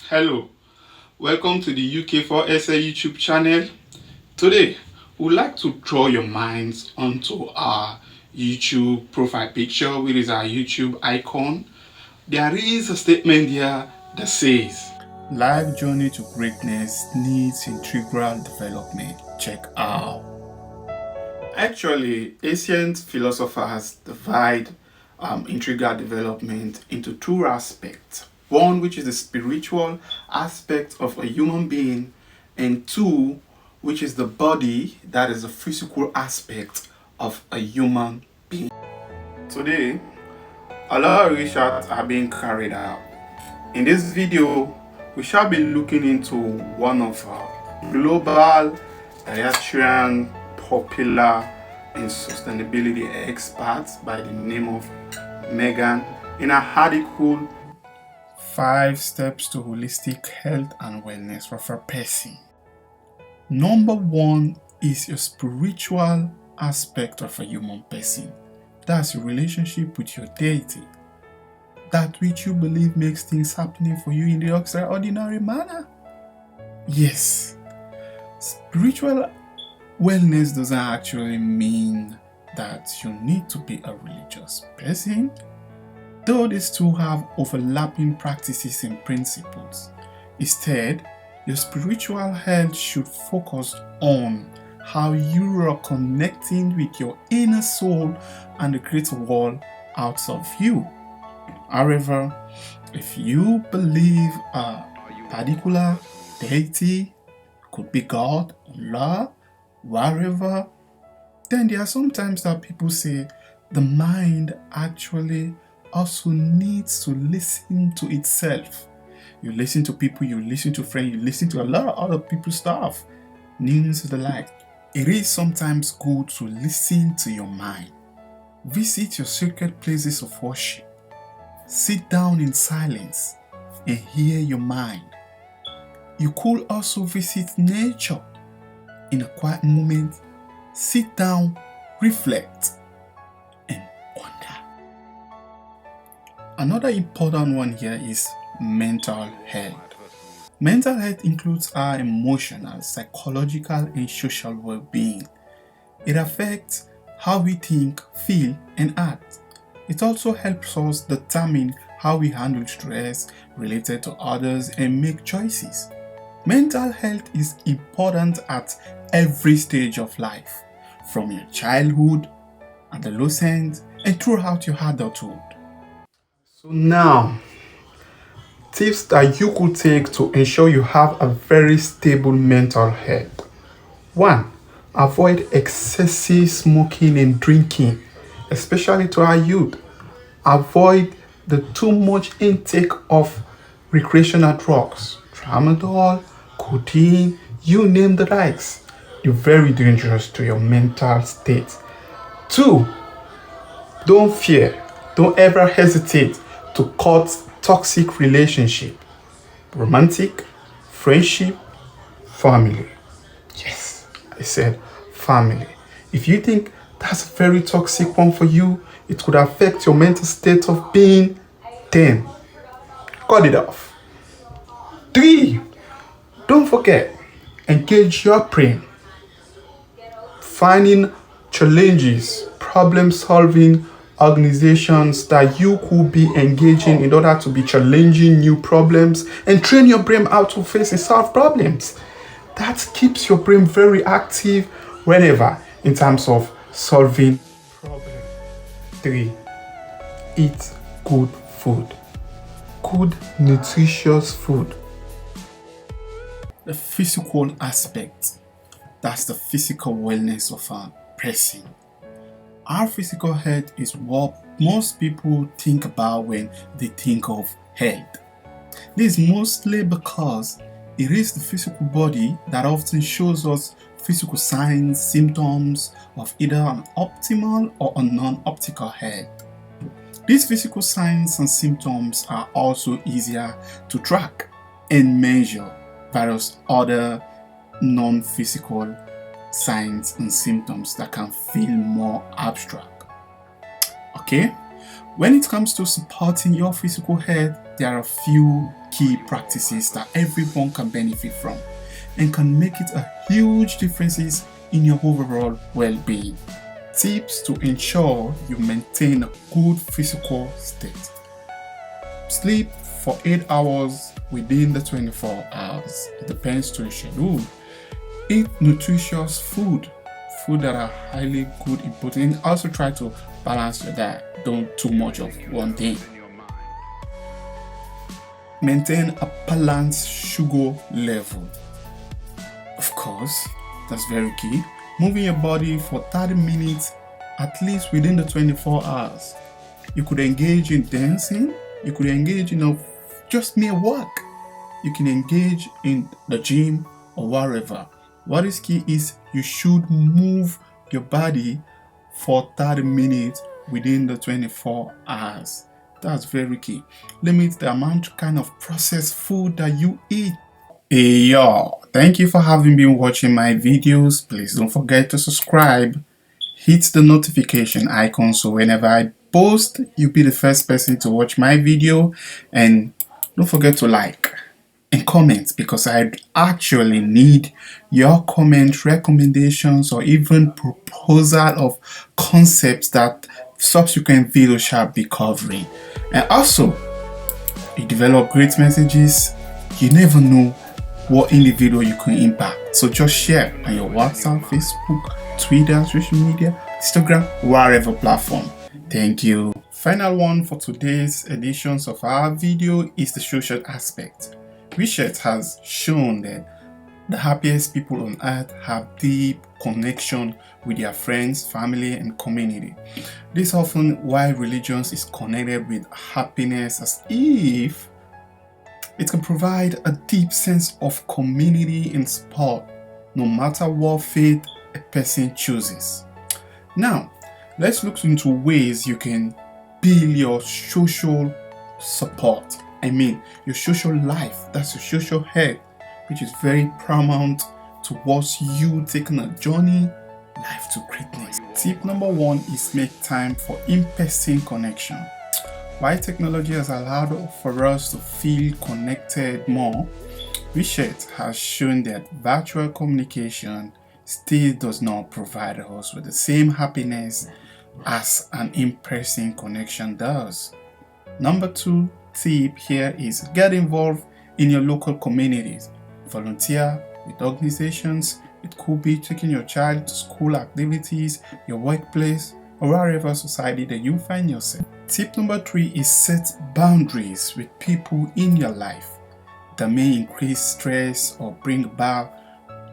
Hello, welcome to the UK4SA YouTube channel. Today, we'd like to draw your minds onto our YouTube profile picture, which is our YouTube icon. There is a statement here that says, "Life journey to greatness needs integral development. Check out." Actually, ancient philosophers divide integral development into two aspects. One, which is the spiritual aspect of a human being, and two, which is the body, that is the physical aspect of a human being. Today, a lot of research are being carried out. In this video, we shall be looking into one of our global pedestrian popular and sustainability experts by the name of Megan in her article 5 Steps to Holistic Health and Wellness for a Person. Number 1 is your spiritual aspect of a human person. That's your relationship with your deity. That which you believe makes things happening for you in the extraordinary manner. Yes, spiritual wellness doesn't actually mean that you need to be a religious person, though these two have overlapping practices and principles. Instead, your spiritual health should focus on how you are connecting with your inner soul and the greater world outside of you. However, if you believe a particular deity, could be God, Allah, wherever, then there are sometimes that people say the mind actually also needs to listen to itself. You listen to people, you listen to friends, you listen to a lot of other people's stuff, news, the like. It is sometimes good to listen to your mind. Visit your sacred places of worship. Sit down in silence and hear your mind. You could also visit nature. In a quiet moment, sit down, reflect, and wonder. Another important one here is mental health. Mental health includes our emotional, psychological, and social well-being. It affects how we think, feel, and act. It also helps us determine how we handle stress related to others and make choices. Mental health is important at every stage of life, from your childhood, adolescence, and throughout your adulthood. So now, tips that you could take to ensure you have a very stable mental health. 1. Avoid excessive smoking and drinking, especially to our youth. Avoid the too much intake of recreational drugs, tramadol, codeine, you name the likes. They're very dangerous to your mental state. 2. Don't fear. Don't ever hesitate to cut toxic relationship, romantic, friendship, family. Yes, I said family. If you think that's a very toxic one for you, it could affect your mental state of being, then cut it off. 3. Don't forget, engage your brain. Finding challenges, problem solving organizations that you could be engaging in order to be challenging new problems and train your brain how to face and solve problems. That keeps your brain very active whenever in terms of solving problems. 3. Eat good food. Good, nutritious food. The physical aspect, that's the physical wellness of a person. Our physical health is what most people think about when they think of health. This is mostly because it is the physical body that often shows us physical signs, symptoms of either an optimal or a non-optimal health. These physical signs and symptoms are also easier to track and measure various other non-physical signs and symptoms that can feel more abstract. Okay? When it comes to supporting your physical health, there are a few key practices that everyone can benefit from and can make it a huge differences in your overall well-being. Tips to ensure you maintain a good physical state. Sleep for 8 hours within the 24 hours. It depends to your schedule. Eat nutritious food that are highly good in protein. And also try to balance your diet. Don't too much of one thing. Maintain a balanced sugar level. Of course, that's very key. Moving your body for 30 minutes at least within the 24 hours. You could engage in dancing. You could engage in just mere work. You can engage in the gym or wherever. What is key is you should move your body for 30 minutes within the 24 hours. That's very key. Limit the amount of kind of processed food that you eat. Hey y'all, thank you for having been watching my videos. Please don't forget to subscribe. Hit the notification icon so whenever I post, you'll be the first person to watch my video. And don't forget to like and comment, because I actually need your comment, recommendations, or even proposal of concepts that subsequent videos shall be covering. And also, you develop great messages, you never know what individual you can impact. So just share on your WhatsApp, Facebook, Twitter, social media, Instagram, wherever platform. Thank you. Final one for today's editions of our video is the social aspect. Research has shown that the happiest people on earth have deep connection with their friends, family, and community. This is often why religion is connected with happiness, as if it can provide a deep sense of community and support, no matter what faith a person chooses. Now, let's look into ways you can build your social support. Your social life, that's your social health, which is very paramount towards you taking a journey life to greatness. Tip number 1 is make time for in-person connection. While technology has allowed for us to feel connected more, research has shown that virtual communication still does not provide us with the same happiness as an in-person connection does. Number 2 tip here is get involved in your local communities. Volunteer with organizations. It could be taking your child to school activities, your workplace, or wherever society that you find yourself. Tip number 3 is set boundaries with people in your life that may increase stress or bring about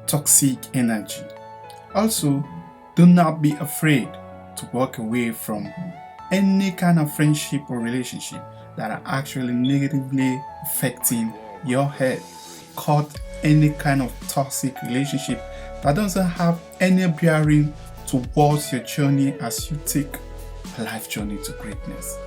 toxic energy. Also, do not be afraid to walk away from any kind of friendship or relationship that are actually negatively affecting your health. Cut any kind of toxic relationship that doesn't have any bearing towards your journey as you take a life journey to greatness.